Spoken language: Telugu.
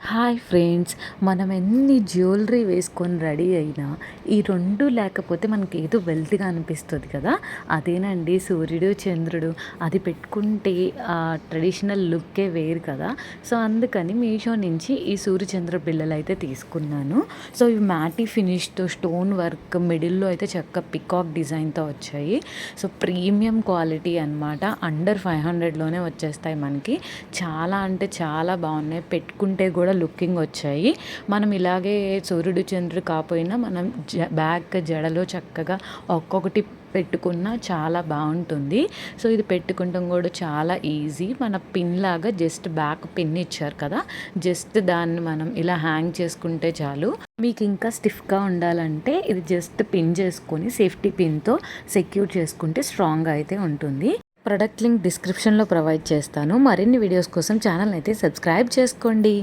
హాయ్ ఫ్రెండ్స్, మనం ఎన్ని జ్యువెలరీ వేసుకొని రెడీ అయినా ఈ రెండు లేకపోతే మనకి ఏదో వెల్తీగా అనిపిస్తుంది కదా. అదేనండి సూర్యుడు చంద్రుడు. అది పెట్టుకుంటే ఆ ట్రెడిషనల్ లుక్కే వేరు కదా. సో అందుకని మీషో నుంచి ఈ సూర్యచంద్ర బిళ్ళలు అయితే తీసుకున్నాను. సో ఇవి మ్యాటీ ఫినిష్తో స్టోన్ వర్క్ మిడిల్లో అయితే చక్క పికాక్ డిజైన్తో వచ్చాయి. సో ప్రీమియం క్వాలిటీ అనమాట. అండర్ 500లోనే వచ్చేస్తాయి మనకి. చాలా అంటే చాలా బాగున్నాయి. పెట్టుకుంటే కూడా లుకింగ్ వచ్చాయి. మనం ఇలాగే సూర్యుడు చంద్రుడు కాకపోయినా మనం బ్యాక్ జడలో చక్కగా ఒక్కొక్కటి పెట్టుకున్నా చాలా బాగుంటుంది. సో ఇది పెట్టుకుంటాం కూడా చాలా ఈజీ. మన పిన్ లాగా జస్ట్ బ్యాక్ పిన్ ఇచ్చారు కదా, జస్ట్ దాన్ని మనం ఇలా హ్యాంగ్ చేసుకుంటే చాలు. మీకు ఇంకా స్టిఫ్గా ఉండాలంటే ఇది జస్ట్ పిన్ చేసుకొని సేఫ్టీ పిన్తో సెక్యూర్ చేసుకుంటే స్ట్రాంగ్గా అయితే ఉంటుంది. ప్రొడక్ట్ లింక్ డిస్క్రిప్షన్లో ప్రొవైడ్ చేస్తాను. మరిన్ని వీడియోస్ కోసం ఛానల్ అయితే సబ్స్క్రైబ్ చేసుకోండి.